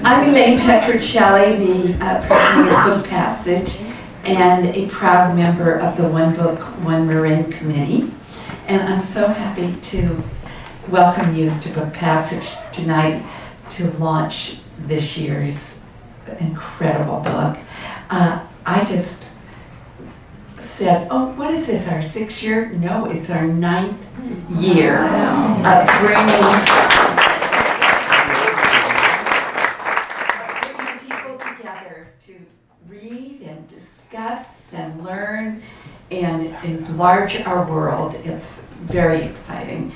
I'm Elaine Petrocelli, the president of Book Passage and a proud member of the One Book One Marin committee. And I'm so happy to welcome you to Book Passage tonight to launch this year's incredible book. I just said, oh, what is this, our 6th year? No, it's our 9th year of bringing people together to read and discuss and learn and enlarge our world. It's very exciting.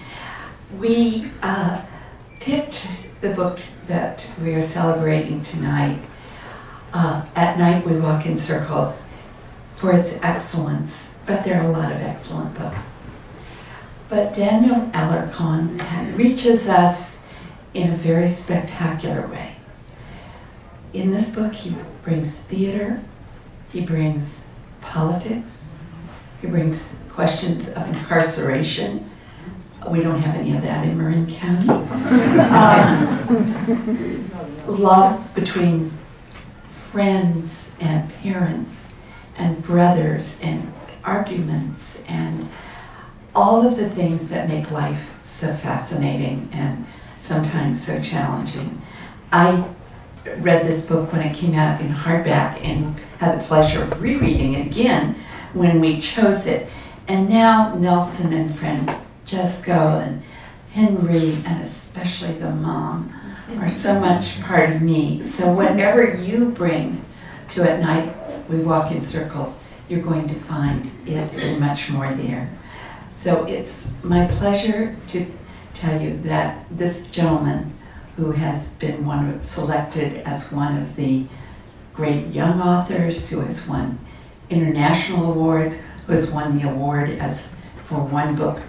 We picked the book that we are celebrating tonight, At Night We Walk in Circles, for its excellence, but there are a lot of excellent books. But Daniel Alarcon reaches us in a very spectacular way. In this book, he brings theater, he brings politics, he brings questions of incarceration. We don't have any of that in Marin County. Love between friends and parents and brothers and arguments and all of the things that make life so fascinating and sometimes so challenging. I read this book when it came out in hardback and had the pleasure of rereading it again when we chose it. And now Nelson and friend Jesco and Henry, and especially the mom, are so much part of me. So whatever you bring to At Night We Walk in Circles, you're going to find it and much more there. So it's my pleasure to tell you that this gentleman, who has been selected as one of the great young authors, who has won international awards, who has won the award for One Book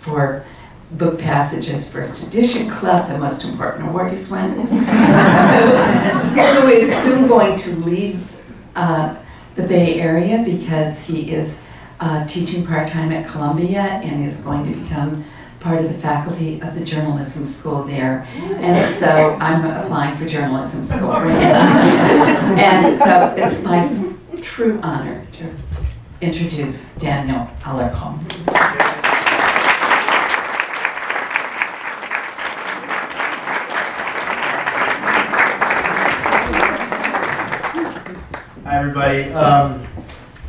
for Book Passage's First Edition Club, the most important award he's won, who is soon going to leave the Bay Area because he is teaching part-time at Columbia and is going to become part of the faculty of the journalism school there. And so I'm applying for journalism school for him. And so it's my true honor to introduce Daniel Alarcon. Hi everybody.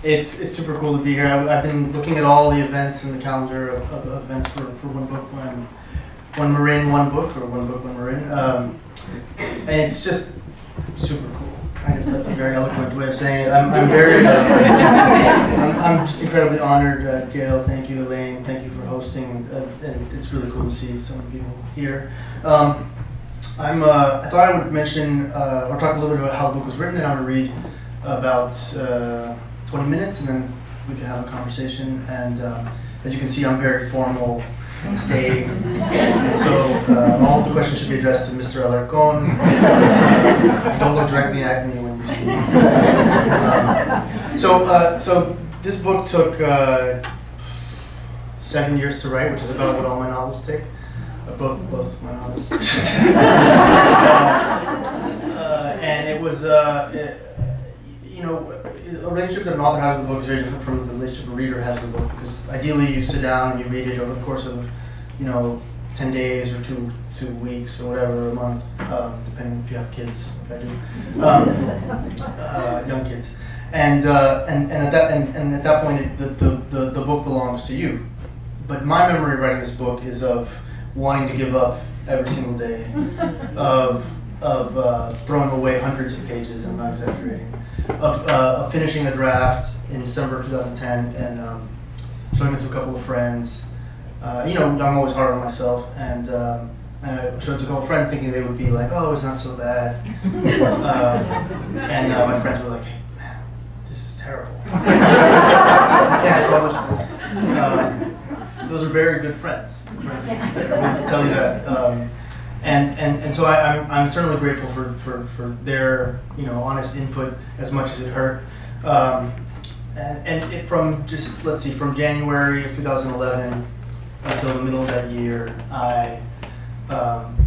It's super cool to be here. I've been looking at all the events in the calendar of events for One Book One Marin, One Book, or One Book One Marin, and it's just super cool. I guess that's a very eloquent way of saying it. I'm very, I'm just incredibly honored. Gail, thank you, Elaine, thank you for hosting, and it's really cool to see so many people here. I thought I would mention or talk a little bit about how the book was written, and I'm going to read about 20 minutes, and then we can have a conversation. And as you can see, I'm very formal and staid. So all the questions should be addressed to Mr. Alarcon. Don't look directly at me when you speak. So this book took 7 years to write, which is about what all my novels take. Both my novels. And it was, you know, a relationship that an author has with the book is very different from the relationship a reader has with the book, because ideally you sit down and you read it over the course of, 10 days or two weeks or whatever, a month, depending if you have kids, like I do, young kids. And at that point, the book belongs to you. But my memory writing this book is of wanting to give up every single day, of throwing away hundreds of pages, I'm not exaggerating, of finishing a draft in December of 2010 and showing it to a couple of friends. I'm always hard on myself, and I showed it to a couple of friends thinking they would be like, oh, it's not so bad. And my friends were like, hey, man, this is terrible. I can't publish this. Those are very good friends. I will tell you that. And so I'm eternally grateful for their honest input, as much as it hurt. And from January of 2011 until the middle of that year, I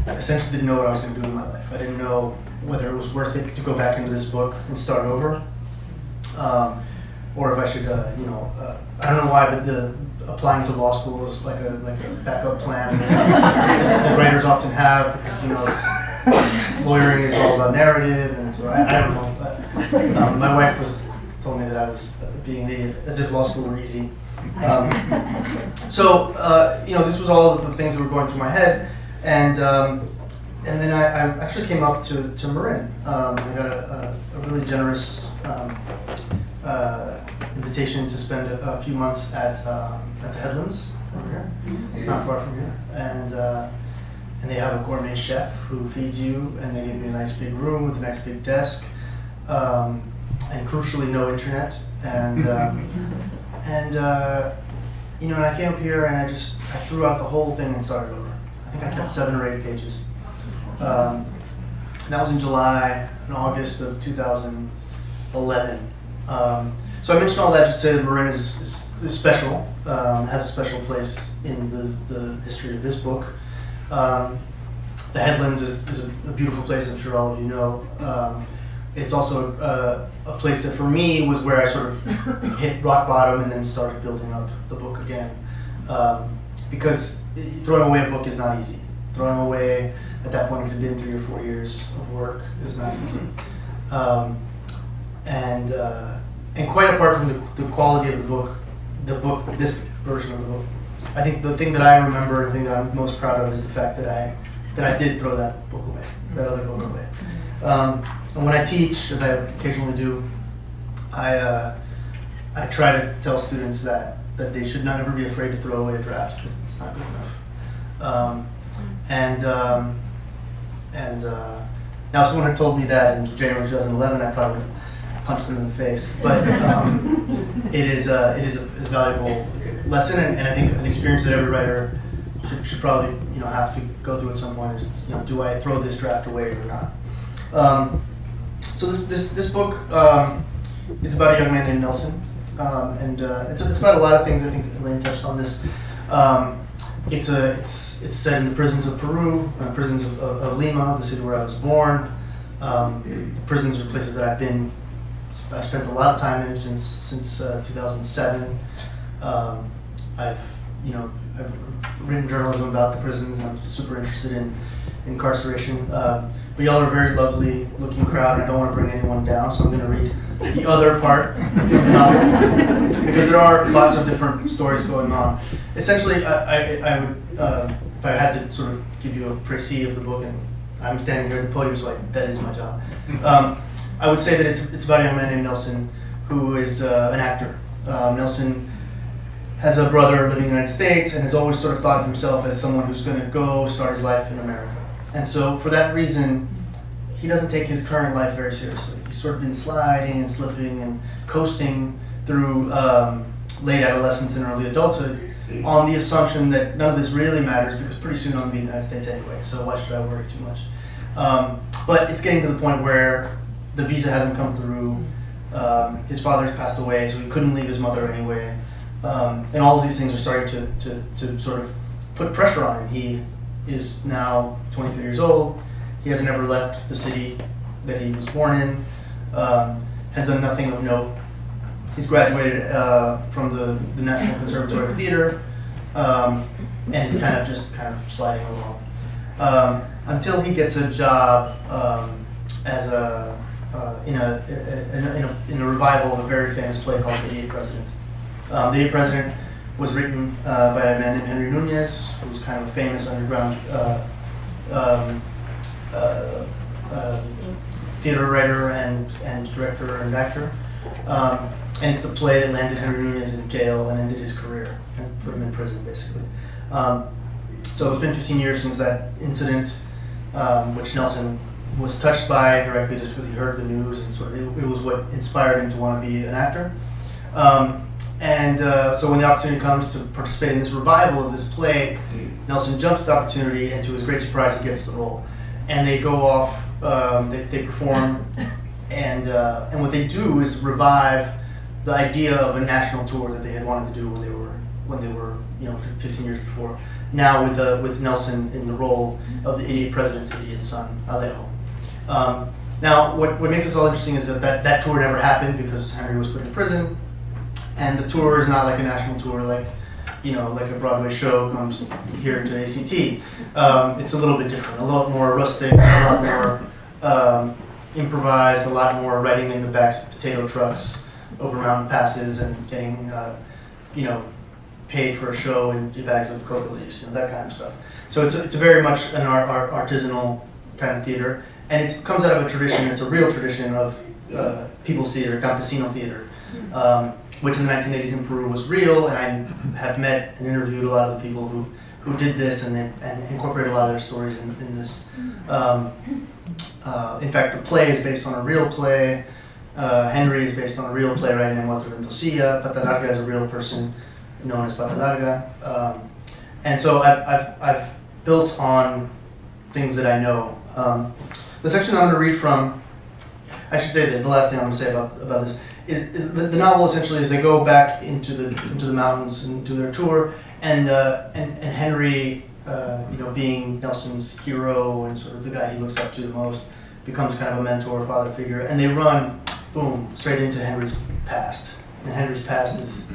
essentially didn't know what I was going to do with my life. I didn't know whether it was worth it to go back into this book and start over, or if I should, I don't know why, but applying to law school is like a backup plan that writers often have, because lawyering is all about narrative, and so I don't know. But, my wife told me that I was being an idiot, as if law school were easy. This was all of the things that were going through my head, and then I actually came up to Marin. I got a really generous invitation to spend a few months at the Headlands over here, not far from here, and they have a gourmet chef who feeds you, and they gave me a nice big room with a nice big desk, and crucially no internet, and I came up here and I threw out the whole thing and started over. I think I kept 7 or 8 pages. And that was in July and August of 2011. So I mentioned all that just to say that Marin is special, has a special place in the history of this book. The Headlands is a beautiful place, I'm sure all of you know. It's also a place that for me was where I sort of hit rock bottom and then started building up the book again. Because throwing away a book is not easy. Throwing away, at that point it had been 3 or 4 years of work, is not easy. And quite apart from the quality of the book, this version of the book, I think the thing that I remember, the thing that I'm most proud of, is the fact that I did throw that book away, that other book away. And when I teach, as I occasionally do, I try to tell students that they should not ever be afraid to throw away a draft. It's not good enough. Now, if someone had told me that in January 2011, I probably would have punched them in the face. But it is a valuable lesson, and I think an experience that every writer should probably have to go through at some point is, do I throw this draft away or not? So this book is about a young man named Nelson, and it's about a lot of things. I think Elaine touched on this. It's set in the prisons of Peru, prisons of Lima, the city where I was born. Prisons are places that I've spent a lot of time in since 2007. I've written journalism about the prisons, and I'm super interested in incarceration. But y'all are a very lovely looking crowd, and I don't want to bring anyone down, so I'm going to read the other part of the novel, because there are lots of different stories going on. Essentially, I would, if I had to sort of give you a précis of the book, and I'm standing here at the podium, so that is my job. I would say that it's about a young man named Nelson, who is an actor. Nelson has a brother living in the United States, and has always sort of thought of himself as someone who's going to go start his life in America. And so for that reason, he doesn't take his current life very seriously. He's sort of been sliding and slipping and coasting through late adolescence and early adulthood on the assumption that none of this really matters, because pretty soon I'm going to be in the United States anyway, so why should I worry too much? But it's getting to the point where the visa hasn't come through, his father's passed away, so he couldn't leave his mother anyway, and all of these things are starting to sort of put pressure on him. He is now 23 years old. He hasn't ever left the city that he was born in, has done nothing of note. He's graduated from the National Conservatory of Theater, and he's kind of sliding along until he gets a job as in a revival of a very famous play called The Eighth President. The Eighth President was written by a man named Henry Nunez, who was kind of a famous underground theater writer and director and actor. And it's a play that landed Henry Nunez in jail and ended his career and put him in prison, basically. So it's been 15 years since that incident, which Nelson was touched by directly just because he heard the news, and sort of it was what inspired him to want to be an actor. So when the opportunity comes to participate in this revival of this play, Nelson jumps the opportunity, and to his great surprise, he gets the role. And they go off, they perform, and what they do is revive the idea of a national tour that they had wanted to do when they were 15 years before. now with Nelson in the role of the idiot president's idiot son, Alejo. Now, what makes this all interesting is that tour never happened because Henry was put in prison, and the tour is not like a national tour, like a Broadway show comes here to ACT. It's a little bit different, a lot more rustic, a lot more improvised, a lot more riding in the backs of potato trucks over mountain passes and getting, paid for a show in bags of coca leaves, that kind of stuff. So it's very much an artisanal kind of theater, and it comes out of a tradition. It's a real tradition of people's theater, campesino theater, which in the 1980s in Peru was real, and I have met and interviewed a lot of the people who did this and incorporated a lot of their stories in this. In fact, the play is based on a real play. Henry is based on a real playwright named Walter Ventosilla. Pata Larga is a real person known as Pata Larga. And so I've built on things that I know. The section I'm going to read from, I should say that the last thing I'm going to say about this is the novel essentially is they go back into the mountains and do their tour, and Henry, being Nelson's hero and sort of the guy he looks up to the most, becomes kind of a mentor, father figure, and they run, boom, straight into Henry's past. And Henry's past is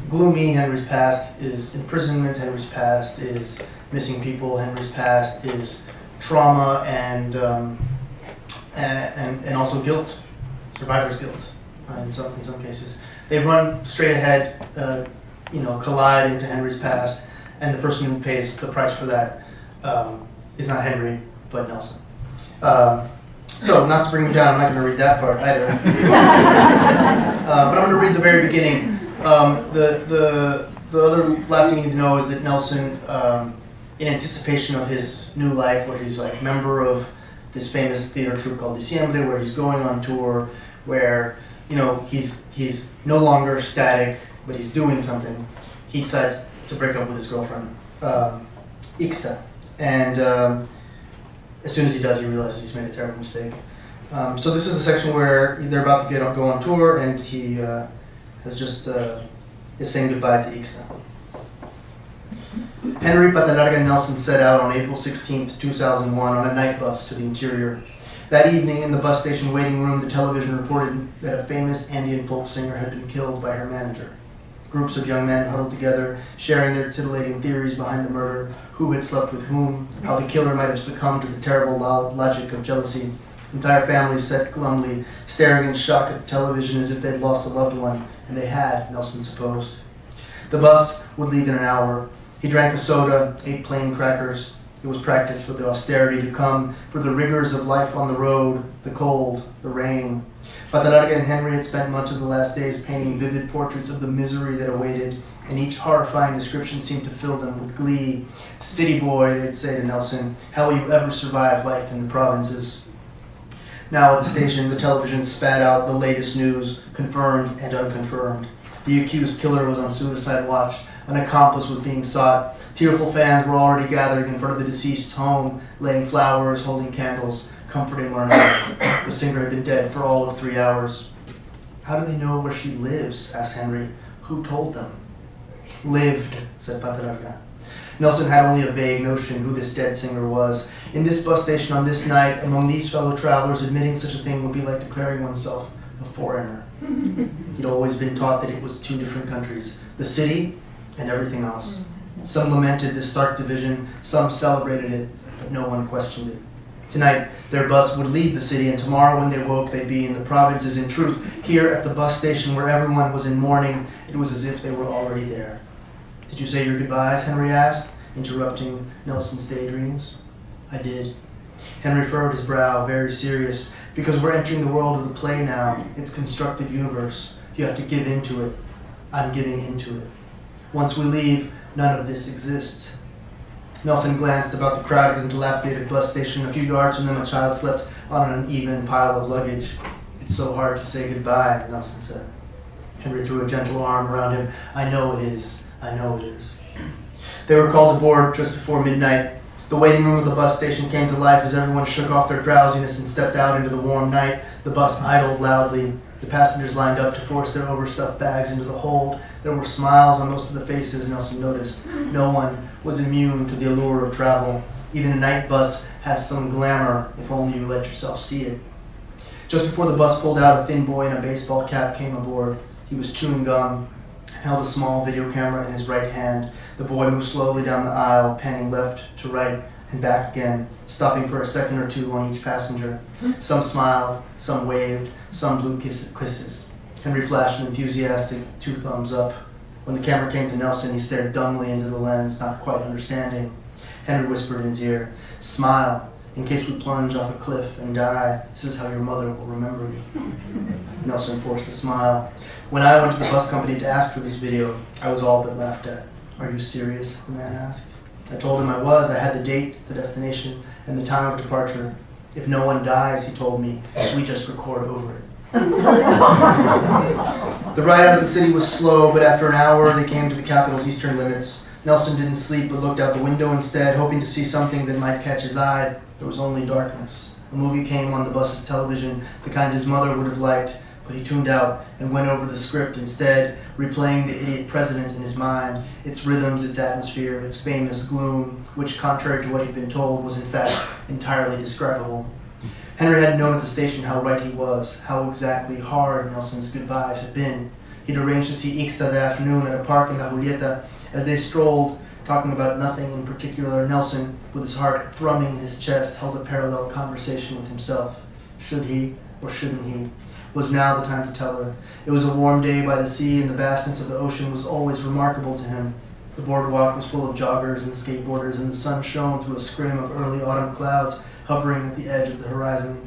gloomy. Henry's past is imprisonment. Henry's past is missing people. Henry's past is trauma and also guilt, survivor's guilt. In some cases, they run straight ahead, collide into Henry's past, and the person who pays the price for that is not Henry, but Nelson. So, not to bring me down, I'm not going to read that part either. But I'm going to read the very beginning. The other last thing you need to know is that Nelson, in anticipation of his new life, where he's like member of this famous theater troupe called Diciembre, where he's going on tour, where he's no longer static, but he's doing something. He decides to break up with his girlfriend, Ixta. And as soon as he does, he realizes he's made a terrible mistake. So this is the section where they're about to go on tour, and he has just is saying goodbye to Ixta. Henry, Pata Larga, and Nelson set out on April 16, 2001 on a night bus to the interior. That evening, in the bus station waiting room, the television reported that a famous Andean folk singer had been killed by her manager. Groups of young men huddled together, sharing their titillating theories behind the murder, who had slept with whom, how the killer might have succumbed to the terrible logic of jealousy. Entire families sat glumly, staring in shock at the television as if they'd lost a loved one, and they had, Nelson supposed. The bus would leave in an hour. He drank a soda, ate plain crackers. It was practice for the austerity to come, for the rigors of life on the road, the cold, the rain. Pata Larga and Henry had spent much of the last days painting vivid portraits of the misery that awaited, and each horrifying description seemed to fill them with glee. City boy, they'd say to Nelson, how will you ever survive life in the provinces? Now at the station, the television spat out the latest news, confirmed and unconfirmed. The accused killer was on suicide watch. An accomplice was being sought. Tearful fans were already gathering in front of the deceased's home, laying flowers, holding candles, comforting one another. The singer had been dead for all of 3 hours. How do they know where she lives? Asked Henry. Who told them? Lived, said Pata Larga. Nelson had only a vague notion who this dead singer was. In this bus station on this night, among these fellow travelers, admitting such a thing would be like declaring oneself a foreigner. He'd always been taught that it was two different countries, the city and everything else. Some lamented this stark division, some celebrated it, but no one questioned it. Tonight, their bus would leave the city, and tomorrow when they woke, they'd be in the provinces. In truth, here at the bus station where everyone was in mourning, it was as if they were already there. Did you say your goodbyes? Henry asked, interrupting Nelson's daydreams. I did. Henry furrowed his brow, very serious, because we're entering the world of the play now, its constructed universe. You have to give into it. I'm giving into it. Once we leave, none of this exists. Nelson glanced about the crowded and dilapidated bus station. A few yards from them, a child slept on an uneven pile of luggage. It's so hard to say goodbye, Nelson said. Henry threw a gentle arm around him. I know it is. I know it is. They were called aboard just before midnight. The waiting room of the bus station came to life as everyone shook off their drowsiness and stepped out into the warm night. The bus idled loudly. The passengers lined up to force their overstuffed bags into the hold. There were smiles on most of the faces, Nelson noticed. No one was immune to the allure of travel. Even the night bus has some glamour, if only you let yourself see it. Just before the bus pulled out, a thin boy in a baseball cap came aboard. He was chewing gum and held a small video camera in his right hand. The boy moved slowly down the aisle, panning left to right and back again, stopping for a second or two on each passenger. Some smiled, some waved, some blew kisses. Henry flashed an enthusiastic 2 thumbs up. When the camera came to Nelson, he stared dumbly into the lens, not quite understanding. Henry whispered in his ear, "Smile, in case we plunge off a cliff and die. This is how your mother will remember you." Nelson forced a smile. When I went to the bus company to ask for this video, I was all but laughed at. "Are you serious?" the man asked. I told him I was. I had the date, the destination, and the time of departure. "If no one dies," he told me, "we just record over it." The ride out of the city was slow, but after an hour they came to the capital's eastern limits. Nelson didn't sleep, but looked out the window instead, hoping to see something that might catch his eye. There was only darkness. A movie came on the bus's television, the kind his mother would have liked, but he tuned out and went over the script instead, replaying the idiot president in his mind, its rhythms, its atmosphere, its famous gloom, which, contrary to what he'd been told, was in fact entirely describable. Henry had known at the station how right he was, how exactly hard Nelson's goodbyes had been. He'd arranged to see Ixta that afternoon at a park in La Julieta. As they strolled, talking about nothing in particular, Nelson, with his heart thrumming in his chest, held a parallel conversation with himself. Should he, or shouldn't he? Was now the time to tell her. It was a warm day by the sea, and the vastness of the ocean was always remarkable to him. The boardwalk was full of joggers and skateboarders, and the sun shone through a scrim of early autumn clouds hovering at the edge of the horizon.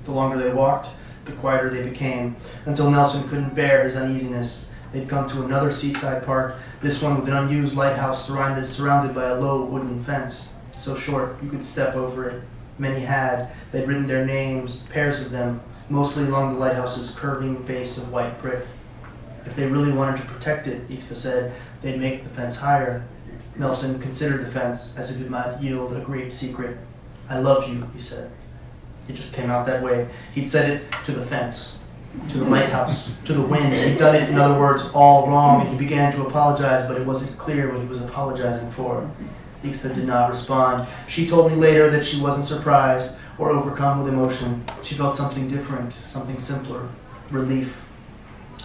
The longer they walked, the quieter they became, until Nelson couldn't bear his uneasiness. They'd come to another seaside park, this one with an unused lighthouse surrounded by a low wooden fence, so short you could step over it. Many had. They'd written their names, pairs of them, mostly along the lighthouse's curving base of white brick. If they really wanted to protect it, Ixta said, they'd make the fence higher. Nelson considered the fence as if it might yield a great secret. "I love you," he said. It just came out that way. He'd said it to the fence, to the lighthouse, to the wind. He'd done it, in other words, all wrong, and he began to apologize, but it wasn't clear what he was apologizing for. Ixta did not respond. She told me later that she wasn't surprised or overcome with emotion. She felt something different, something simpler, relief.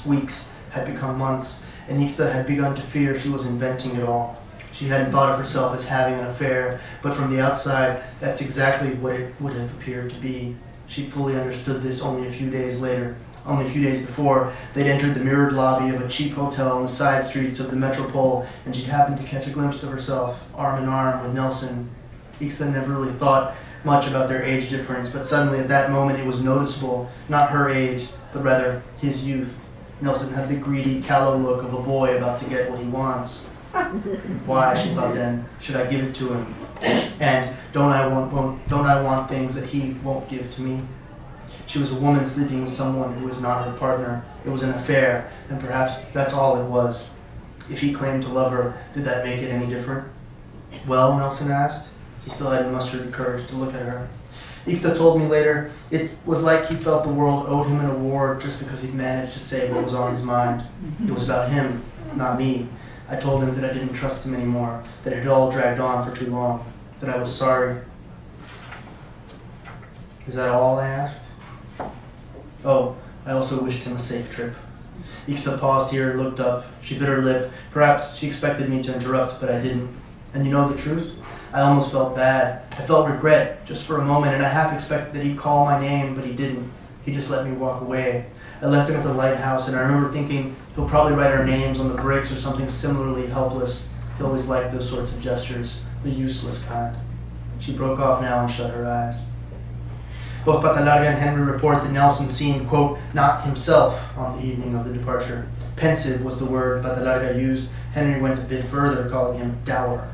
Weeks had become months, and Ixta had begun to fear she was inventing it all. She hadn't thought of herself as having an affair, but from the outside, that's exactly what it would have appeared to be. She fully understood this only a few days later. Only a few days before, they'd entered the mirrored lobby of a cheap hotel on the side streets of the metropole, and she'd happened to catch a glimpse of herself, arm in arm with Nelson. Ixta never really thought much about their age difference, but suddenly at that moment it was noticeable, not her age, but rather his youth. Nelson had the greedy, callow look of a boy about to get what he wants. Why, she thought then, should I give it to him? And don't I want things that he won't give to me? She was a woman sleeping with someone who was not her partner. It was an affair, and perhaps that's all it was. If he claimed to love her, did that make it any different? Well, Nelson asked. He still hadn't mustered the courage to look at her. Ixta told me later, it was like he felt the world owed him an award just because he'd managed to say what was on his mind. It was about him, not me. I told him that I didn't trust him anymore, that it had all dragged on for too long, that I was sorry. Is that all? I asked. Oh, I also wished him a safe trip. Ixta paused here and looked up. She bit her lip. Perhaps she expected me to interrupt, but I didn't. And you know the truth? I almost felt bad. I felt regret, just for a moment, and I half expected that he'd call my name, but he didn't. He just let me walk away. I left him at the lighthouse, and I remember thinking, he'll probably write our names on the bricks or something similarly helpless. He always liked those sorts of gestures, the useless kind. She broke off now and shut her eyes. Both Patalarga and Henry report that Nelson seemed, quote, not himself on the evening of the departure. Pensive was the word Patalarga used. Henry went a bit further, calling him dour.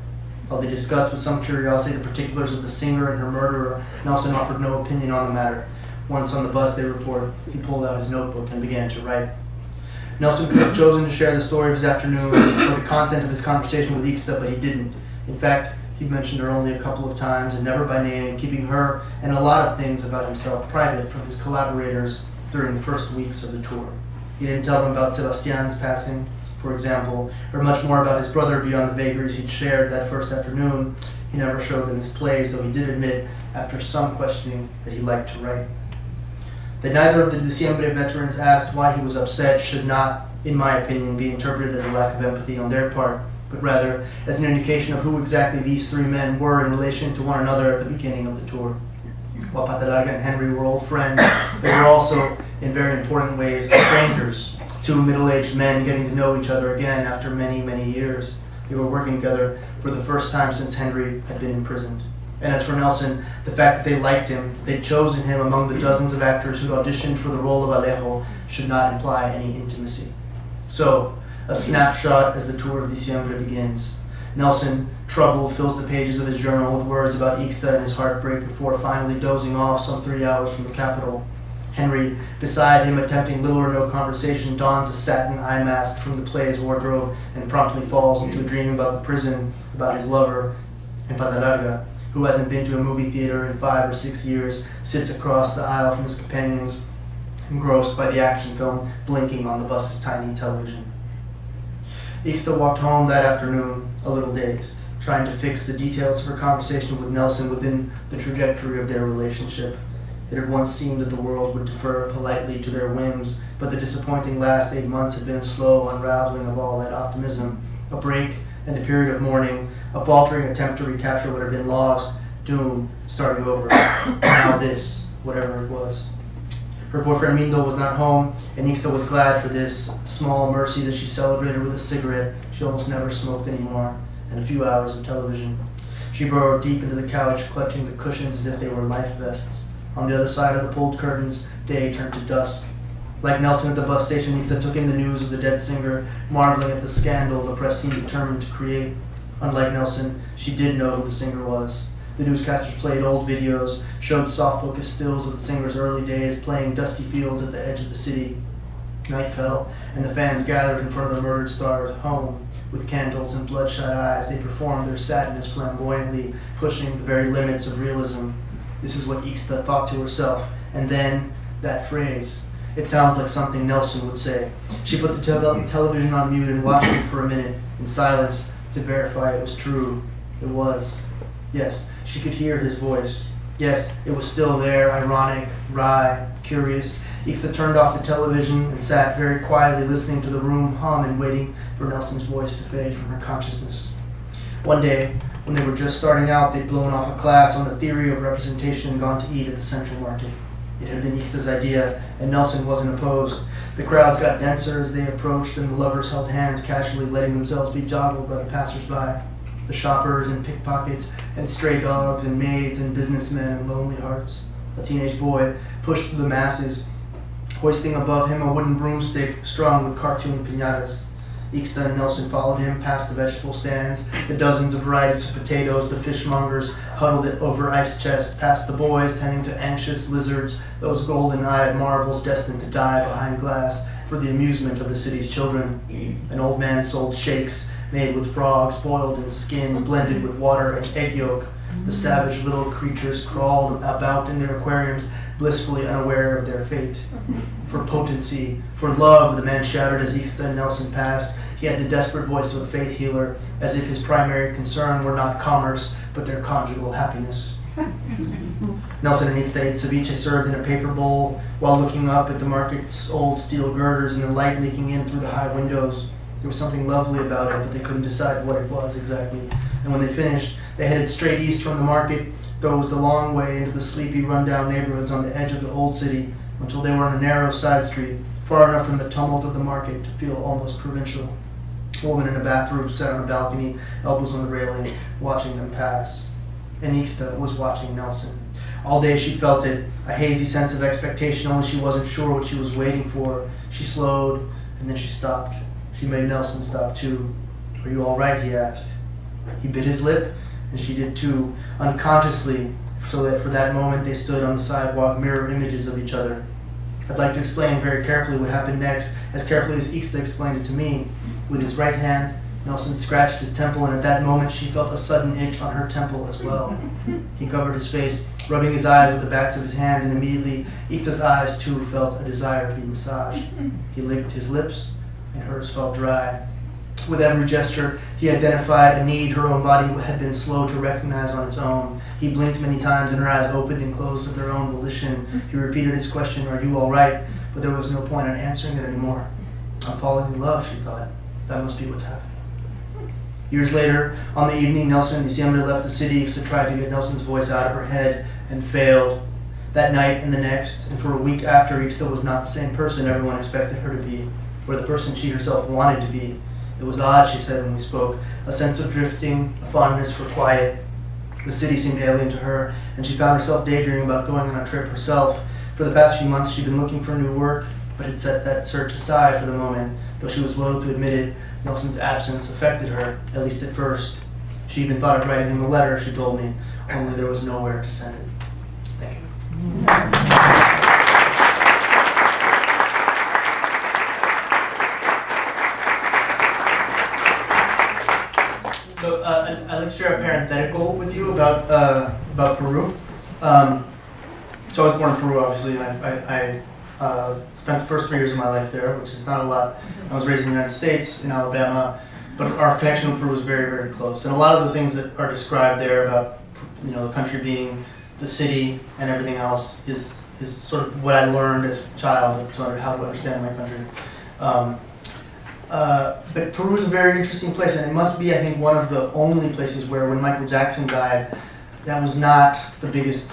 While they discussed with some curiosity the particulars of the singer and her murderer, Nelson offered no opinion on the matter. Once on the bus, they report, he pulled out his notebook and began to write. Nelson could have chosen to share the story of his afternoon or the content of his conversation with Ixta, but he didn't. In fact, he mentioned her only a couple of times and never by name, keeping her and a lot of things about himself private from his collaborators during the first weeks of the tour. He didn't tell them about Sebastian's passing, for example, or much more about his brother beyond the vagaries he'd shared that first afternoon. He never showed them his plays, though he did admit, after some questioning, that he liked to write. That neither of the Diciembre veterans asked why he was upset should not, in my opinion, be interpreted as a lack of empathy on their part, but rather as an indication of who exactly these three men were in relation to one another at the beginning of the tour. While Pata Larga and Henry were old friends, they were also, in very important ways, strangers. Two middle-aged men getting to know each other again after many, many years. They were working together for the first time since Henry had been imprisoned. And as for Nelson, the fact that they liked him, that they'd chosen him among the dozens of actors who auditioned for the role of Alejo, should not imply any intimacy. So, a snapshot as the tour of Diciembre begins. Nelson, troubled, fills the pages of his journal with words about Ixta and his heartbreak before finally dozing off some 3 hours from the capital. Henry, beside him attempting little or no conversation, dons a satin eye mask from the play's wardrobe and promptly falls into a dream about the prison, about his lover, and Pata Larga, who hasn't been to a movie theater in 5 or 6 years, sits across the aisle from his companions, engrossed by the action film blinking on the bus's tiny television. Ixta walked home that afternoon, a little dazed, trying to fix the details of her conversation with Nelson within the trajectory of their relationship. It had once seemed that the world would defer politely to their whims, but the disappointing last 8 months had been a slow unraveling of all that optimism, a break and a period of mourning, a faltering attempt to recapture what had been lost, doom, starting over. Now this, whatever it was. Her boyfriend Mindo was not home, and Ixta was glad for this small mercy that she celebrated with a cigarette she almost never smoked anymore, and a few hours of television. She burrowed deep into the couch, clutching the cushions as if they were life vests. On the other side of the pulled curtains, day turned to dusk. Like Nelson at the bus station, Ixta took in the news of the dead singer, marveling at the scandal the press seemed determined to create. Unlike Nelson, she did know who the singer was. The newscasters played old videos, showed soft-focus stills of the singer's early days, playing dusty fields at the edge of the city. Night fell, and the fans gathered in front of the murdered star's home. With candles and bloodshot eyes, they performed their sadness flamboyantly, pushing the very limits of realism. This is what Ixta thought to herself. And then, that phrase. It sounds like something Nelson would say. She put the television on mute and watched it for a minute, in silence, to verify it was true. It was. Yes, she could hear his voice. Yes, it was still there, ironic, wry, curious. Ixta turned off the television and sat very quietly listening to the room hum and waiting for Nelson's voice to fade from her consciousness. One day, when they were just starting out, they'd blown off a class on the theory of representation and gone to eat at the Central Market. It had been Ixta's idea, and Nelson wasn't opposed. The crowds got denser as they approached, and the lovers held hands casually, letting themselves be joggled by the passers-by. The shoppers and pickpockets, and stray dogs and maids and businessmen and lonely hearts. A teenage boy pushed through the masses, hoisting above him a wooden broomstick strung with cartoon piñatas. Ixta and Nelson followed him past the vegetable stands, the dozens of varieties of potatoes, the fishmongers huddled over ice chests, past the boys tending to anxious lizards, those golden-eyed marvels destined to die behind glass for the amusement of the city's children. An old man sold shakes made with frogs boiled in skin, blended with water and egg yolk. The savage little creatures crawled about in their aquariums, blissfully unaware of their fate. For potency, for love, the man shouted as Ixta and Nelson passed. He had the desperate voice of a faith healer, as if his primary concern were not commerce, but their conjugal happiness. Nelson and Ixta ate ceviche served in a paper bowl, while looking up at the market's old steel girders and the light leaking in through the high windows. There was something lovely about it, but they couldn't decide what it was exactly. And when they finished, they headed straight east from the market, though the long way into the sleepy, run-down neighborhoods on the edge of the old city, until they were on a narrow side street, far enough from the tumult of the market to feel almost provincial. A woman in a bathrobe sat on a balcony, elbows on the railing, watching them pass. And Ixta was watching Nelson. All day she felt it, a hazy sense of expectation, only she wasn't sure what she was waiting for. She slowed, and then she stopped. She made Nelson stop too. "Are you all right?" he asked. He bit his lip, and she did too, unconsciously, so that for that moment they stood on the sidewalk, mirror images of each other. I'd like to explain very carefully what happened next, as carefully as Ixta explained it to me. With his right hand, Nelson scratched his temple, and at that moment she felt a sudden itch on her temple as well. He covered his face, rubbing his eyes with the backs of his hands, and immediately Ita's eyes too felt a desire to be massaged. He licked his lips, and hers felt dry. With every gesture, he identified a need her own body had been slow to recognize on its own. He blinked many times, and her eyes opened and closed of their own volition. He repeated his question, "Are you all right?" But there was no point in answering it anymore. "I'm falling in love," she thought. "That must be what's happening." Years later, on the evening Nelson and Diciembre left the city to try to get Nelson's voice out of her head, and failed. That night and the next, and for a week after, Ixta was not the same person everyone expected her to be, or the person she herself wanted to be. It was odd, she said when we spoke, a sense of drifting, a fondness for quiet. The city seemed alien to her, and she found herself daydreaming about going on a trip herself. For the past few months, she'd been looking for new work, but had set that search aside for the moment. Though she was loath to admit it, Nelson's absence affected her, at least at first. She even thought of writing him a letter, she told me, only there was nowhere to send it. Thank you. So I'd like to share a parenthetical with you about Peru. So I was born in Peru, obviously, and I spent the first 3 years of my life there, which is not a lot. I was raised in the United States, in Alabama, but our connection with Peru was very, very close. And a lot of the things that are described there about, the country being the city and everything else is sort of what I learned as a child to how to understand my country. But Peru is a very interesting place, and it must be, I think, one of the only places where when Michael Jackson died, that was not the biggest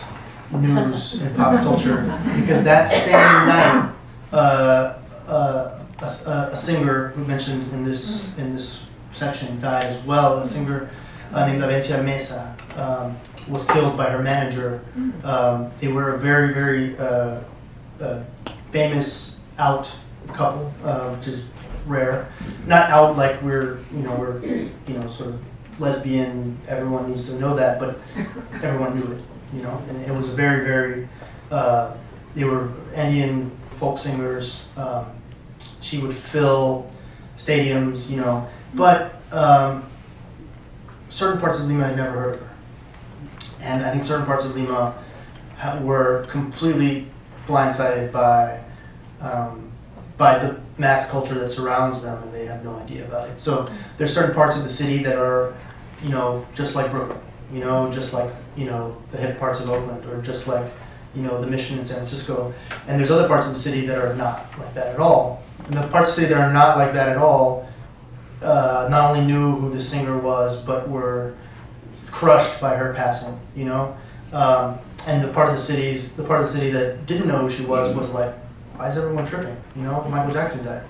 news in pop culture, because that same night, a singer who mentioned in this section died as well. A singer named Valencia Mesa was killed by her manager. They were a very, very famous out couple, which is rare. Not out like we're sort of lesbian. Everyone needs to know that, but everyone knew it. And it was very, very, they were Andean folk singers. She would fill stadiums, but certain parts of Lima I'd never heard of her. And I think certain parts of Lima were completely blindsided by the mass culture that surrounds them, and they have no idea about it. So there's certain parts of the city that are, just like Brooklyn. Just like, the hip parts of Oakland, or just like, the Mission in San Francisco. And there's other parts of the city that are not like that at all. And the parts of the city that are not like that at all, not only knew who the singer was, but were crushed by her passing, And the part of the city that didn't know who she was like, why is everyone tripping? Michael Jackson died.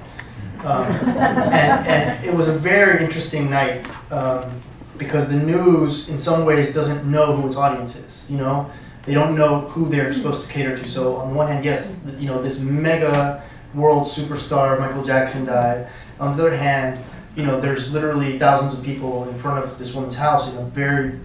And it was a very interesting night, because the news, in some ways, doesn't know who its audience is. They don't know who they're supposed to cater to. So on one hand, yes, this mega world superstar Michael Jackson died. On the other hand, there's literally thousands of people in front of this woman's house in a very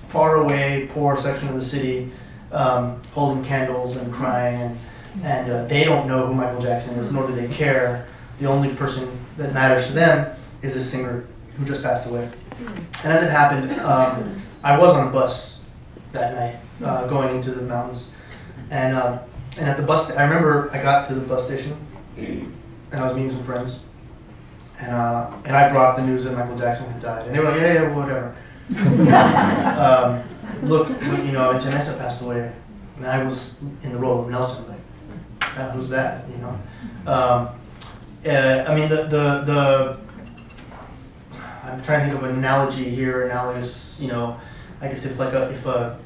far away, poor section of the city, holding candles and crying, and they don't know who Michael Jackson is, nor do they care. The only person that matters to them is this singer who just passed away. And as it happened, I was on a bus that night, going into the mountains, and at the bus, I remember I got to the bus station, and I was meeting some friends, and I brought the news that Michael Jackson had died, and they were like, yeah, whatever. Look, Valencia Mesa passed away, and I was in the role of Nelson, like, who's that? I mean, I'm trying to think of an analogy here. Analogous, I guess if a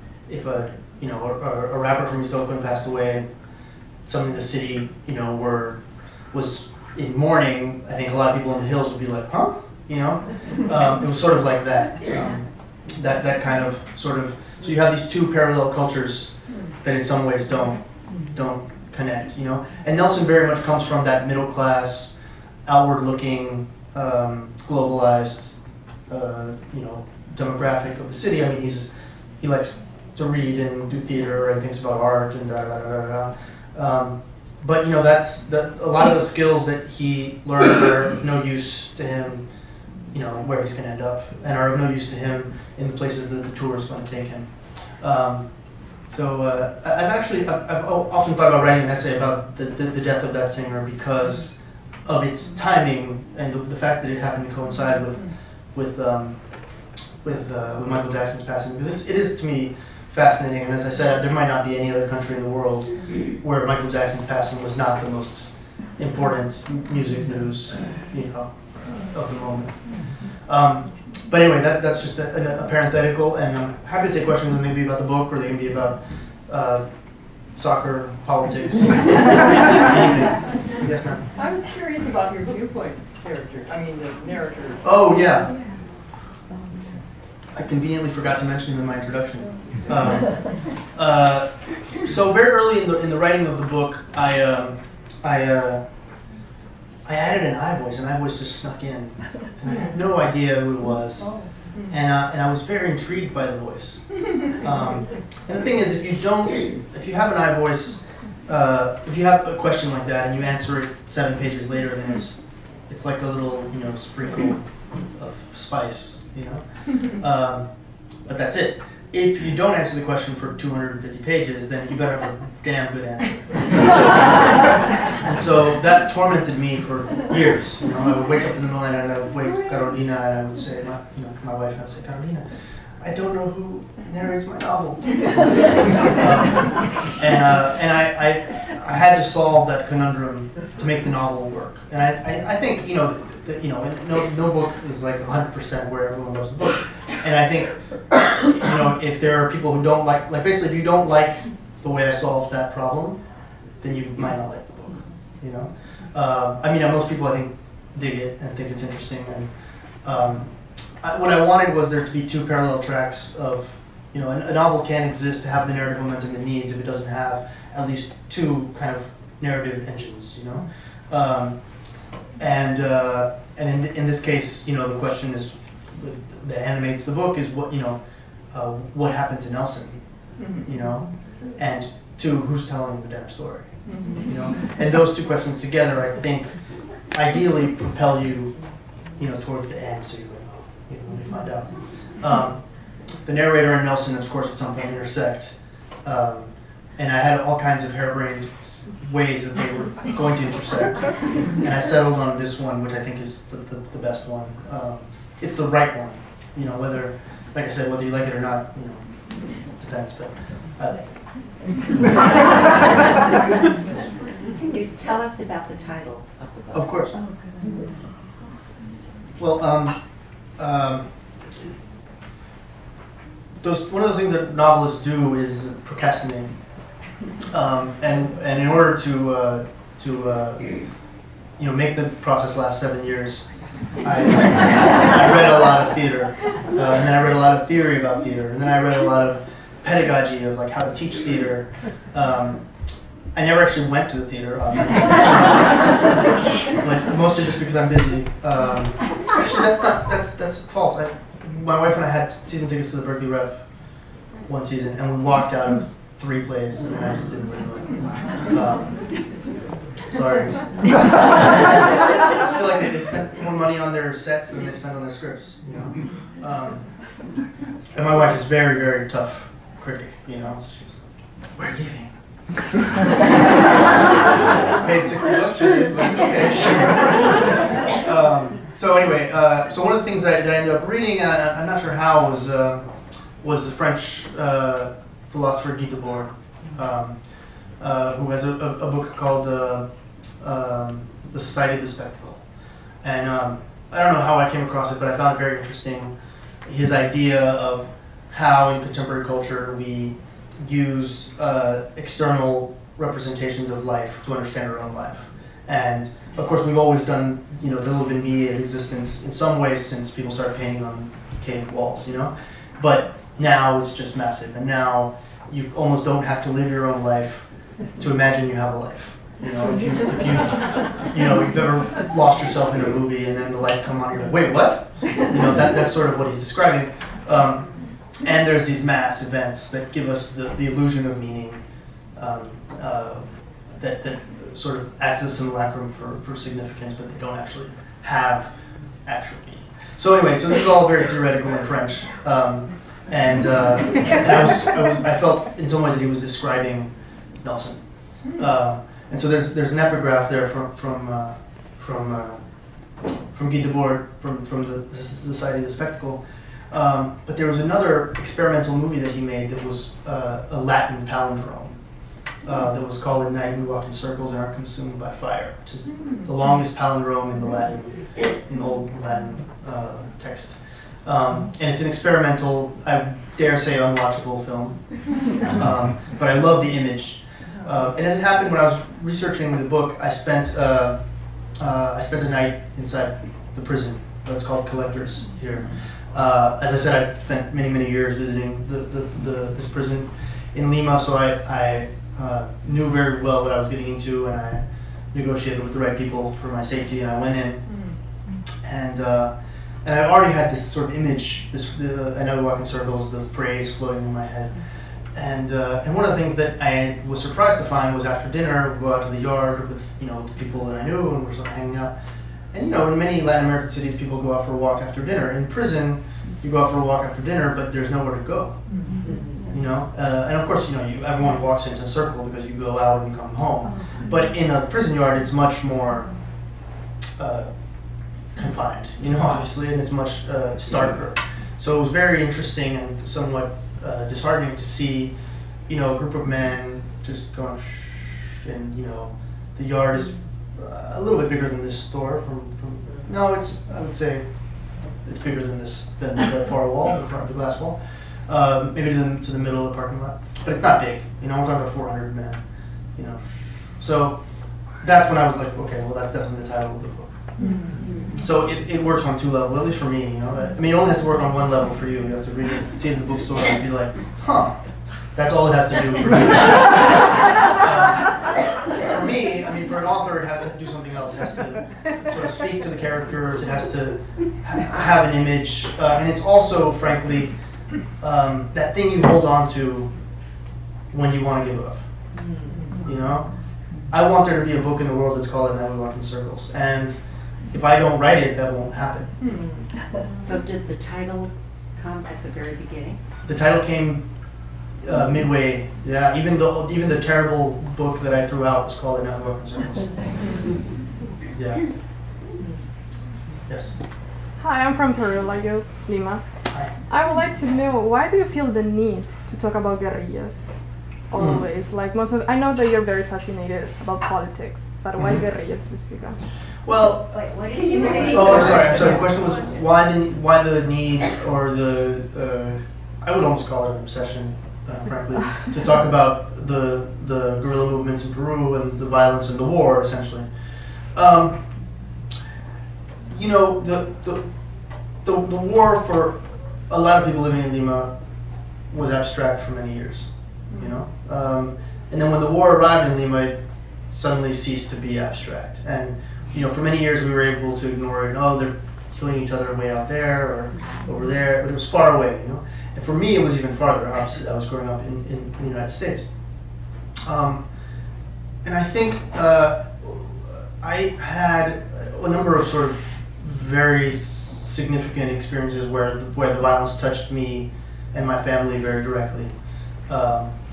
rapper from East Oakland passed away, some in the city, was in mourning, I think a lot of people in the hills would be like, huh? It was sort of like that. That kind of sort of. So you have these two parallel cultures that in some ways don't connect. And Nelson very much comes from that middle class, outward-looking, globalized, demographic of the city. I mean, he likes to read and do theater and thinks about art and but that's a lot of the skills that he learned are of no use to him, where he's going to end up, and are of no use to him in the places that the tour is going to take him. So I've often thought about writing an essay about the death of that singer because of its timing and the fact that it happened to coincide with Michael Jackson's passing. Because it is to me fascinating, and as I said, there might not be any other country in the world where Michael Jackson's passing was not the most important music news, of the moment. But anyway, that's just a parenthetical, and I'm happy to take questions maybe about the book, or they can be about soccer, politics, anything. Yes, ma'am? I was curious about your viewpoint character, the narrator. Oh, yeah. I conveniently forgot to mention him in my introduction. So very early in the writing of the book, I added an iVoice, and iVoice just snuck in, and I had no idea who it was, and I was very intrigued by the voice. And the thing is, if you have an iVoice, if you have a question like that and you answer it 7 pages later, then it's like a little sprinkle of spice, but that's it. If you don't answer the question for 250 pages, then you better have a damn good answer. And so that tormented me for years. I would wake up in the middle of the night and I would wake Carolina and I would say, my wife, and I would say, Carolina, I don't know who narrates my novel. And I had to solve that conundrum to make the novel work. And I think no book is like 100% where everyone loves the book. And I think if there are people who don't like basically if you don't like the way I solved that problem, then you might not like the book. Most people I think dig it and think it's interesting. And what I wanted was there to be 2 parallel tracks of a novel can't exist to have the narrative momentum it needs if it doesn't have at least 2 kind of narrative engines. And in this case, the question is that animates the book is what happened to Nelson, and 2, who's telling the damn story, and those 2 questions together, I think, ideally propel you, towards the end, so when you find out. The narrator and Nelson, of course, at some point intersect, and I had all kinds of harebrained ways that they were going to intersect, and I settled on this one, which I think is the best one. It's the right one, whether, like I said, whether you like it or not, depends, but I like it. Can you tell us about the title of the book? Of course. Well, one of those things that novelists do is procrastinate, and in order to make the process last 7 years, I read a lot of theater, and then I read a lot of theory about theater, and then I read a lot of pedagogy of how to teach theater. I never actually went to the theater, mostly just because I'm busy. Actually, that's false. My wife and I had season tickets to the Berkeley Rep one season, and we walked out of 3 plays, and I just didn't really like it. Sorry. I feel like they spent more money on their sets than they spent on their scripts, And my wife is very, very tough critic, She's like, we're leaving. Paid $60 for this, but okay, sure. So anyway, so one of the things that I ended up reading, and I'm not sure how, was the French philosopher Guy Debord, who has a book called The Society of the Spectacle. And I don't know how I came across it, but I found it very interesting, his idea of how in contemporary culture we use external representations of life to understand our own life. And of course we've always done little immediate existence in some ways since people started painting on cave walls, But now it's just massive, and now you almost don't have to live your own life to imagine you have a life. If you've ever lost yourself in a movie and then the lights come on and you're like, wait, what? That's sort of what he's describing. And there's these mass events that give us the illusion of meaning, that sort of act as a simulacrum for significance, but they don't actually have actual meaning. So anyway, so this is all very theoretical in French. and I felt in some ways that he was describing Nelson. And so there's an epigraph there from Guy Debord, from the Society of the Spectacle. But there was another experimental movie that he made that was a Latin palindrome that was called "At Night We Walk in Circles and Are Consumed by Fire," which is the longest palindrome in old Latin text. And it's an experimental, I dare say, unwatchable film. But I love the image. And as it happened, when I was researching the book, I spent a night inside the prison. It's called Collectors here. As I said, I spent many years visiting this prison in Lima, so I knew very well what I was getting into, and I negotiated with the right people for my safety, and I went in. And I already had this sort of image, I know we walk in circles, the phrase floating in my head. And one of the things that I was surprised to find was after dinner, we'd go out to the yard with the people that I knew, and we're sort of hanging out. And in many Latin American cities, people go out for a walk after dinner. In prison, you go out for a walk after dinner, but there's nowhere to go. And of course, everyone walks into a circle because you go out and come home. But in a prison yard, it's much more confined, obviously, and it's much starker. So it was very interesting and somewhat disheartening to see, a group of men just going, and the yard is a little bit bigger than this store. I would say it's bigger than the far wall, the glass wall, maybe to the middle of the parking lot. But it's not big. We're talking about 400 men. So that's when I was like, okay, well, that's definitely the title of the book. So it works on two levels, at least for me. It only has to work on one level for you. You have to read it, see it in the bookstore, and be like, huh, that's all it has to do for you. For me, for an author, it has to do something else. It has to sort of speak to the characters. It has to have an image, and it's also, frankly, that thing you hold on to when you want to give up. I want there to be a book in the world that's called "At Night We Walk in Circles," and if I don't write it, that won't happen. So did the title come at the very beginning? The title came midway. Yeah, even the terrible book that I threw out was called "At Night We Walk in Circles." Yeah. Yes. Hi, I'm from Peru, like you, Lima. Hi. I would like to know, why do you feel the need to talk about guerrillas always? Like I know that you're very fascinated about politics, but why guerrillas specifically? Well, Wait, what did you say? I'm sorry. The question was why the need, or the I would almost call it an obsession, frankly, to talk about the guerrilla movements in Peru and the violence and the war, essentially. The war for a lot of people living in Lima was abstract for many years. And then when the war arrived in Lima, it suddenly ceased to be abstract. And for many years we were able to ignore it. Oh, they're killing each other way out there or over there, but it was far away. And for me, it was even farther. Obviously, I was growing up in the United States, and I think I had a number of sort of very significant experiences where the violence touched me and my family very directly.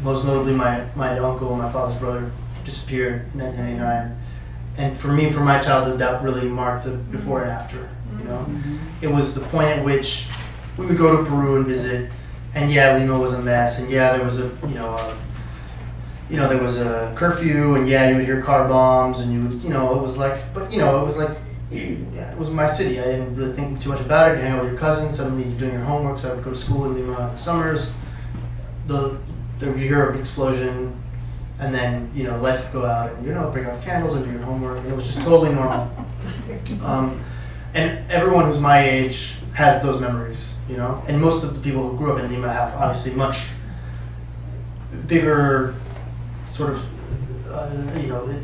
Most notably, my uncle, my father's brother, disappeared in 1999. And for me, for my childhood, that really marked the before and after. It was the point at which we would go to Peru and visit, and Lima was a mess, and there was there was a curfew, and you would hear car bombs, and it was like, it was my city. I didn't really think too much about it. You hang out with your cousins. Suddenly, you're doing your homework. So I would go to school in Lima in the summers. You hear of an explosion, and then lights would go out, and bring out the candles and do your homework, and it was just totally normal. And everyone who's my age has those memories, and most of the people who grew up in Lima have obviously much bigger sort of,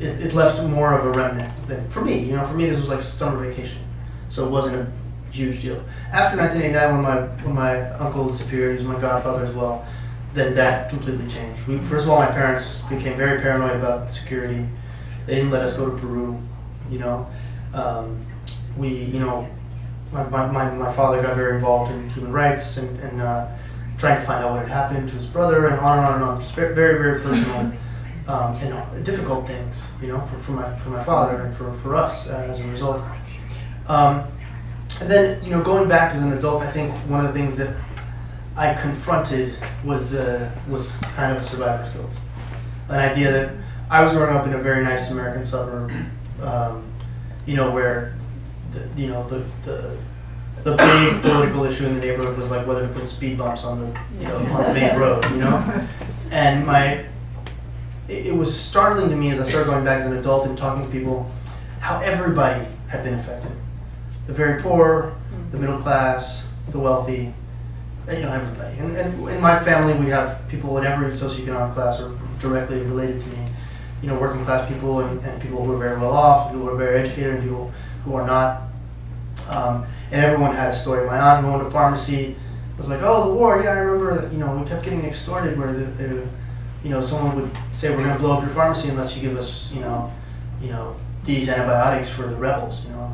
it left more of a remnant than for me. For me, this was like summer vacation, so it wasn't a huge deal. After 1989, when my uncle disappeared, he was my godfather as well, then that completely changed. First of all, my parents became very paranoid about security. They didn't let us go to Peru. My father got very involved in human rights and trying to find out what had happened to his brother, and on and on and on. Just very, very, very personal and difficult things, you know, for my father and for us as a result. And then, you know, going back as an adult, I think one of the things that I confronted was kind of a survivor's guilt. An idea that I was growing up in a very nice American suburb, you know, where the big political issue in the neighborhood was like whether to put speed bumps on the on the main road, you know, and it was startling to me as I started going back as an adult and talking to people how everybody had been affected. The very poor, the middle class, the wealthy, you know, everybody. And in my family, we have people in every socioeconomic class are directly related to me. You know, working class people and people who are very well off, people who are very educated, and people who are not. And everyone had a story. My aunt going to pharmacy was like, "Oh, the war. Yeah, I remember that. You know, we kept getting extorted where someone would say, we're going to blow up your pharmacy unless you give us, you know, these antibiotics for the rebels." You know,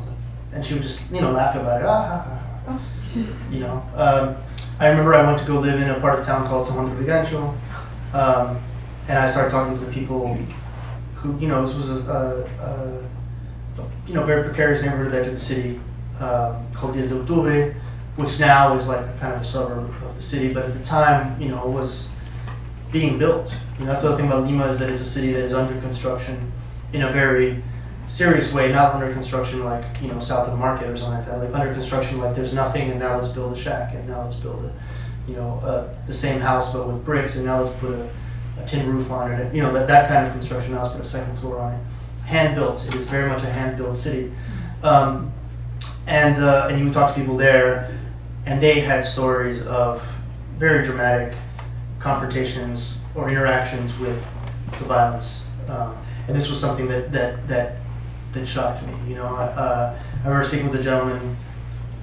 and she would just, you know, laugh about it. You know, I remember I went to go live in a part of town called San Juan de Brigancho, and I started talking to the people who, you know, this was a very precarious neighborhood at the edge of the city called 10 de Octubre, which now is like kind of a suburb of the city, but at the time, you know, it was being built. You know, that's the other thing about Lima is that it's a city that is under construction in a very serious way, not under construction like, you know, south of the market or something like that. Like under construction like there's nothing and now let's build a shack and now let's build the same house but with bricks and now let's put a tin roof on it. You know, that kind of construction, now let's put a second floor on it. Hand built. It is very much a hand built city. And you talk to people there and they had stories of very dramatic confrontations or interactions with the violence. And this was something that shocked me. You know, I remember speaking with a gentleman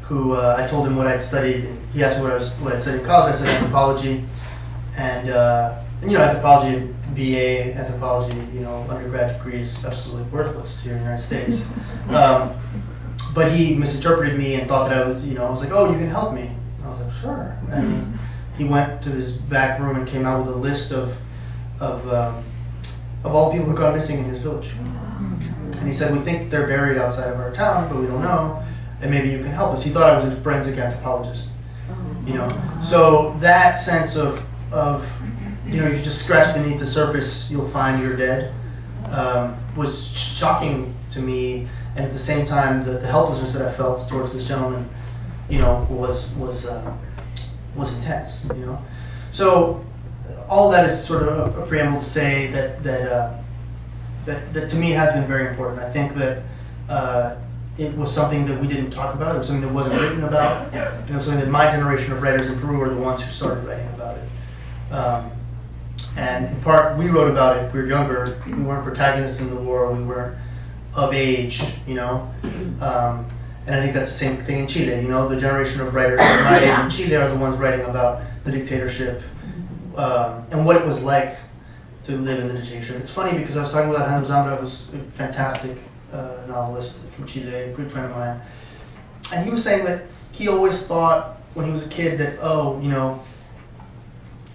who I told him what I'd studied. And he asked me what I'd studied in college. I said anthropology, and you know, anthropology, BA anthropology, you know, undergrad degree is absolutely worthless here in the United States. But he misinterpreted me and thought that I was like, oh, you can help me. And I was like, sure. And he went to this back room and came out with a list of all the people who got missing in his village. And he said, we think they're buried outside of our town, but we don't know, and maybe you can help us. He thought I was a forensic anthropologist, you know. So that sense of you know, you just scratch beneath the surface, you'll find you're dead, was shocking to me, and at the same time, the helplessness that I felt towards this gentleman, you know, was intense, you know. So all of that is sort of a preamble to say that to me has been very important. I think that it was something that we didn't talk about. It was something that wasn't written about. It was something that my generation of writers in Peru were the ones who started writing about it. And in part, we wrote about it. We were younger. We weren't protagonists in the war. We weren't of age, you know. And I think that's the same thing in Chile. You know, the generation of writers of my age in Chile are the ones writing about the dictatorship and what it was like to live in the dictatorship. It's funny because I was talking with Alejandro Zambra, who's a fantastic novelist from Chile, a good friend of mine, and he was saying that he always thought when he was a kid that, oh, you know,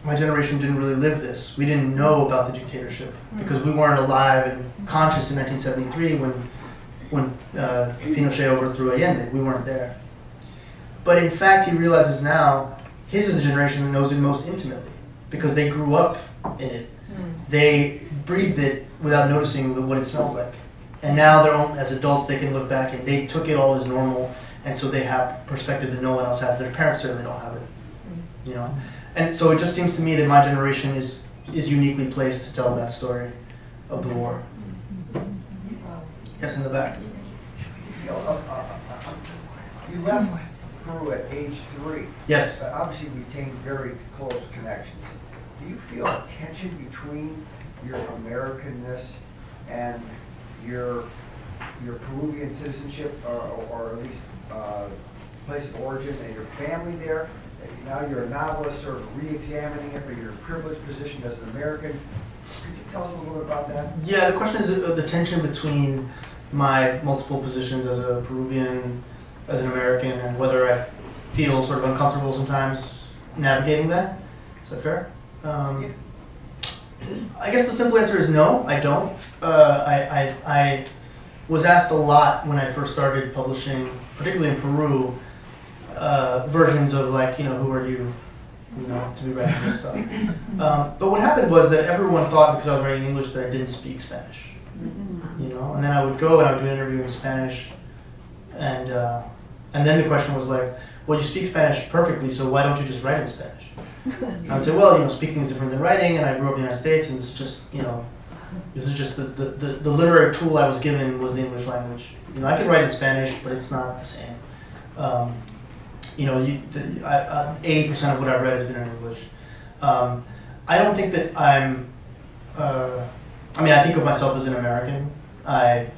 my generation didn't really live this. We didn't know about the dictatorship because we weren't alive and conscious in 1973 when Pinochet overthrew Allende. We weren't there. But in fact, he realizes now his is the generation that knows it most intimately because they grew up in it. They breathed it without noticing what it smelled like. And now as adults, they can look back and they took it all as normal, and so they have perspective that no one else has. Their parents certainly don't have it, you know. And so it just seems to me that my generation is uniquely placed to tell that story of the war. Yes, in the back. You left Peru at age 3. Yes. But obviously retained very close connections. Do you feel a tension between your Americanness and your Peruvian citizenship, or at least place of origin, and your family there? Now you're a novelist, sort of re-examining it, but you're in a privileged position as an American. Could you tell us a little bit about that? Yeah, the question is the tension between my multiple positions as a Peruvian, as an American, and whether I feel sort of uncomfortable sometimes navigating that. Is that fair? I guess the simple answer is no, I don't. I was asked a lot when I first started publishing, particularly in Peru, versions of like, who are you, to be writing this stuff. But what happened was that everyone thought because I was writing English that I didn't speak Spanish, and then I would go and I would do an interview in Spanish, and then the question was like, well, you speak Spanish perfectly, so why don't you just write in Spanish? I would say, well, speaking is different than writing, and I grew up in the United States, and this is just the literary tool I was given was the English language. I could write in Spanish, but it's not the same. 80% of what I've read has been in English. I don't think that I'm. I think of myself as an American. I,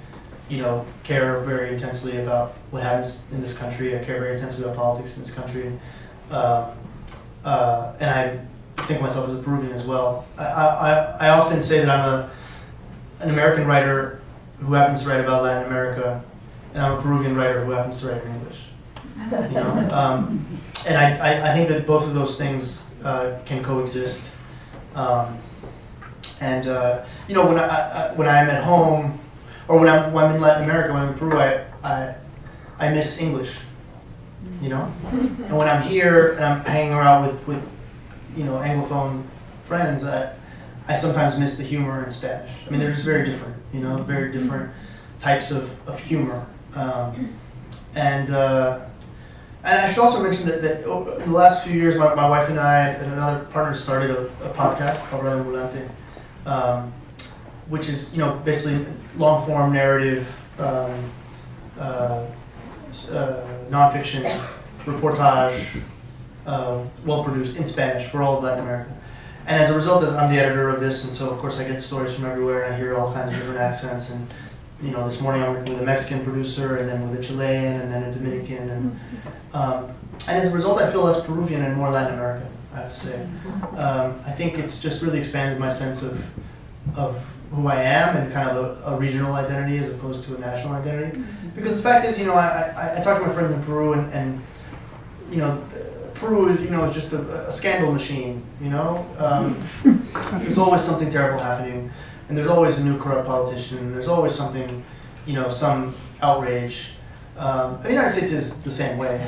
care very intensely about what happens in this country. I care very intensely about politics in this country. And I think of myself as a Peruvian as well. I often say that I'm an American writer who happens to write about Latin America, and I'm a Peruvian writer who happens to write in English. And I think that both of those things can coexist. When I'm at home, or when I'm in Latin America, when I'm in Peru, I miss English. And when I'm here and I'm hanging around with Anglophone friends, I sometimes miss the humor in Spanish. They're just very different, very different types of humor. And I should also mention that in the last few years, my wife and I and another partner started a podcast called Radio Ambulante, which is basically long form narrative, nonfiction, reportage, well produced in Spanish for all of Latin America. And as a result, I'm the editor of this, and so of course I get stories from everywhere, and I hear all kinds of different accents. And this morning I'm working with a Mexican producer, and then with a Chilean, and then a Dominican, and as a result, I feel less Peruvian and more Latin American, I have to say. I think it's just really expanded my sense of who I am and kind of a regional identity as opposed to a national identity. Because the fact is, I talk to my friends in Peru, and Peru is just a scandal machine. There's always something terrible happening, and there's always a new corrupt politician. There's always something, some outrage. The United States is the same way.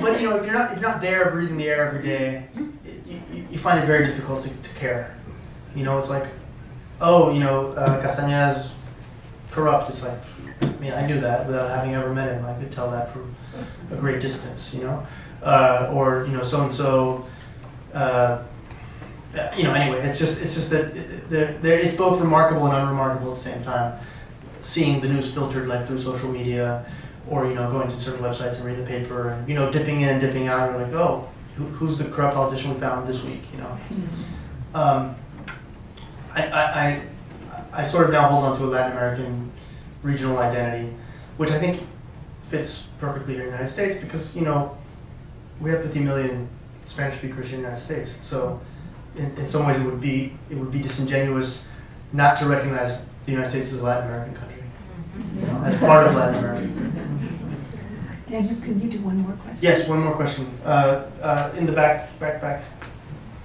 But if you're not there breathing the air every day, you find it very difficult to care. It's like, Castaña's corrupt. It's like, I knew that without having ever met him. I could tell that from a great distance, or so and so. Anyway, it's just that it's both remarkable and unremarkable at the same time. Seeing the news filtered like through social media, or going to certain websites and reading the paper, and dipping in, dipping out, and like, oh, who's the corrupt politician we found this week? I sort of now hold on to a Latin American regional identity, which I think fits perfectly here in the United States because we have 50 million Spanish speakers in the United States. So in some ways it would be disingenuous not to recognize the United States as a Latin American country, as part of Latin America. Daniel, can you do one more question? Yes, one more question. In the back.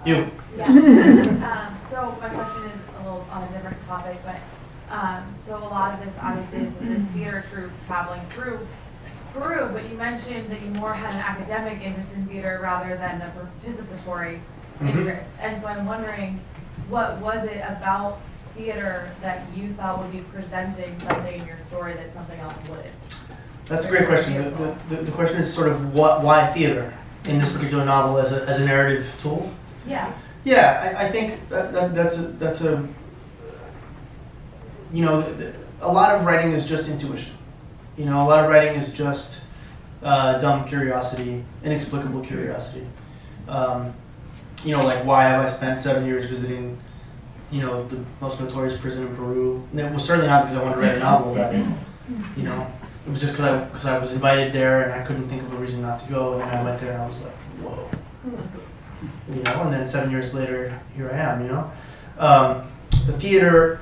You. Yeah. So my question is a little on a different topic, but so a lot of this obviously is with this theater troupe traveling through Peru, but you mentioned that you more had an academic interest in theater rather than a participatory interest. And so I'm wondering, what was it about theater that you thought would be presenting something in your story that something else wouldn't? That's a great question. The question is sort of why theater in this particular novel as a narrative tool? Yeah. Yeah, I think that's a a lot of writing is just intuition. A lot of writing is just dumb curiosity, inexplicable curiosity. Like why have I spent 7 years visiting, the most notorious prison in Peru? And it was certainly not because I wanted to write a novel about it. It was just because I was invited there and I couldn't think of a reason not to go, and then I went there and I was like, whoa. And then 7 years later, here I am. The theater,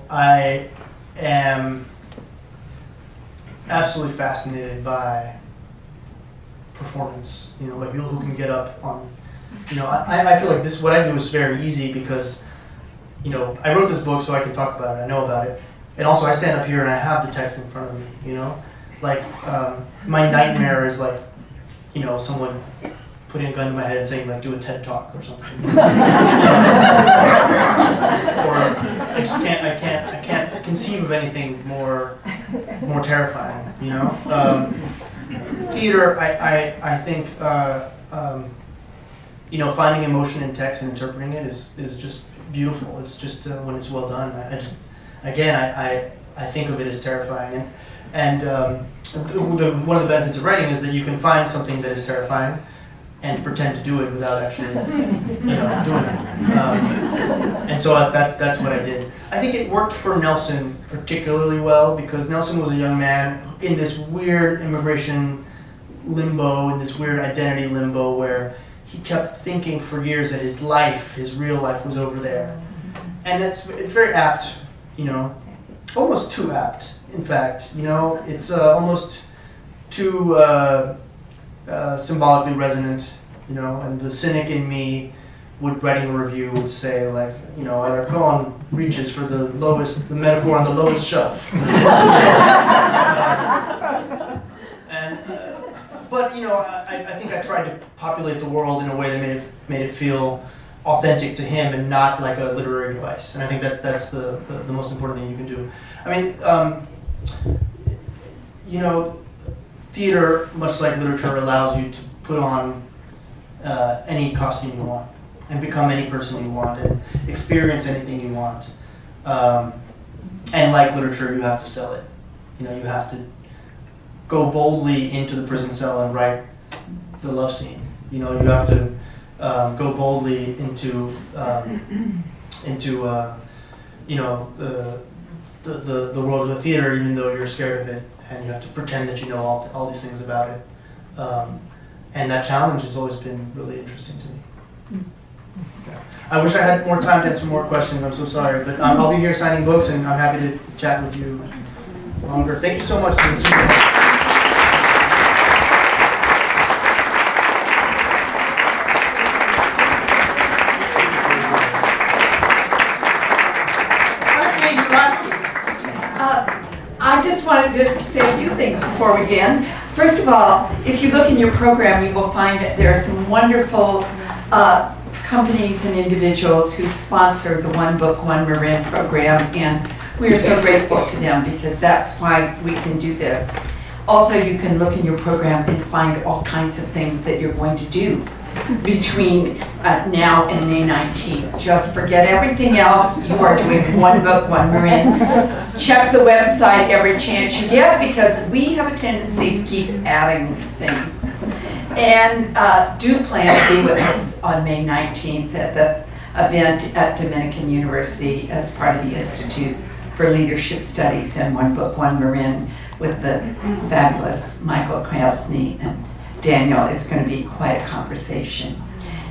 I am absolutely fascinated by performance. You know, like people who can get up on. You know, I feel like what I do is very easy because, you know, I wrote this book so I can talk about it. I know about it, and also I stand up here and I have the text in front of me. You know, like my nightmare is like, you know, someone putting a gun to my head and saying like, do a TED talk or something. Or I can't conceive of anything more terrifying. You know, theater. I think. You know, finding emotion in text and interpreting it is just beautiful. It's just when it's well done. I think of it as terrifying. And one of the benefits of writing is that you can find something that is terrifying and pretend to do it without actually, you know, doing it. And so that's what I did. I think it worked for Nelson particularly well because Nelson was a young man in this weird immigration limbo, in this weird identity limbo where he kept thinking for years that his real life was over there. And it's very apt, you know, almost too apt, in fact. You know, it's almost too symbolically resonant, you know, and the cynic in me writing a review would say, like, you know, Alarcon reaches for the metaphor on the lowest shelf. But you know, I think I tried to populate the world in a way that made it feel authentic to him and not like a literary device. And I think that's the most important thing you can do. I mean, you know, theater, much like literature, allows you to put on any costume you want and become any person you want and experience anything you want. And like literature, you have to sell it. You know, you have to go boldly into the prison cell and write the love scene. You know, you have to go boldly into you know, the world of the theater, even though you're scared of it, and you have to pretend that you know all these things about it. And that challenge has always been really interesting to me. Okay. I wish I had more time to answer more questions. I'm so sorry, but I'll be here signing books, and I'm happy to chat with you longer. Thank you so much. It's been super I just wanted to say a few things before we begin. First of all, if you look in your program, you will find that there are some wonderful companies and individuals who sponsor the One Book One Marin program, and we are so grateful to them because that's why we can do this. Also, you can look in your program and find all kinds of things that you're going to do between now and May 19th. Just forget everything else. You are doing One Book One Marin. Check the website every chance you get because we have a tendency to keep adding things. And do plan to be with us on May 19th at the event at Dominican University as part of the Institute for Leadership Studies and One Book One Marin with the fabulous Michael Krasny and Daniel. It's going to be quite a conversation.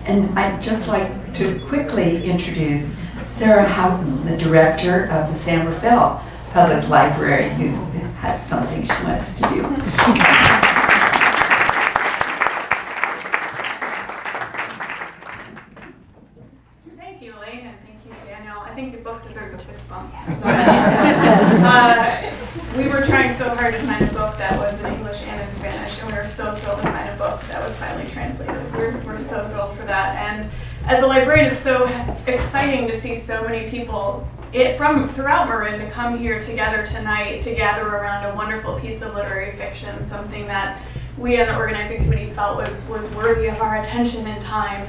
And I'd just like to quickly introduce Sarah Houghton, the director of the San Rafael Public Library, who has something she wants to do. Thank you, Elaine, and thank you, Daniel. I think your book deserves a fist bump. We were trying so hard to find a book that was in English and in Spanish, and we were so thrilled to find a book that was finally translated. We're so thrilled for that. And as a librarian, it's so exciting to see so many people from throughout Marin to come here together tonight to gather around a wonderful piece of literary fiction, something that we in the organizing committee felt was worthy of our attention and time.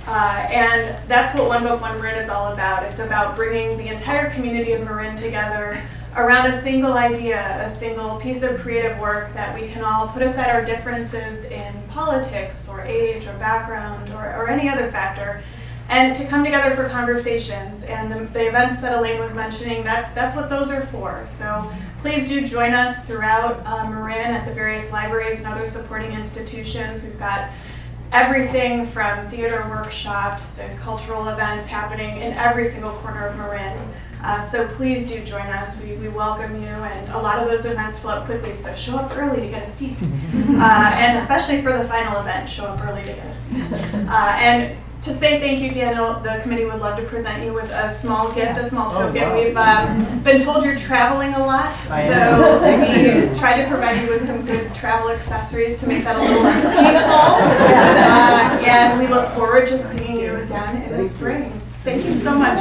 And that's what One Book One Marin is all about. It's about bringing the entire community of Marin together around a single idea, a single piece of creative work that we can all put aside our differences in politics or age or background or any other factor, and to come together for conversations. And the events that Elaine was mentioning, that's what those are for. So please do join us throughout Marin at the various libraries and other supporting institutions. We've got everything from theater workshops to cultural events happening in every single corner of Marin. So please do join us. We welcome you, and a lot of those events fill up quickly, so show up early to get a seat. And especially for the final event, show up early to get a seat. And to say thank you, Daniel, the committee would love to present you with a small gift, a small token. Wow. We've been told you're traveling a lot, so we tried to provide you with some good travel accessories to make that a little less painful. And we look forward to seeing you again in the spring. Thank you so much.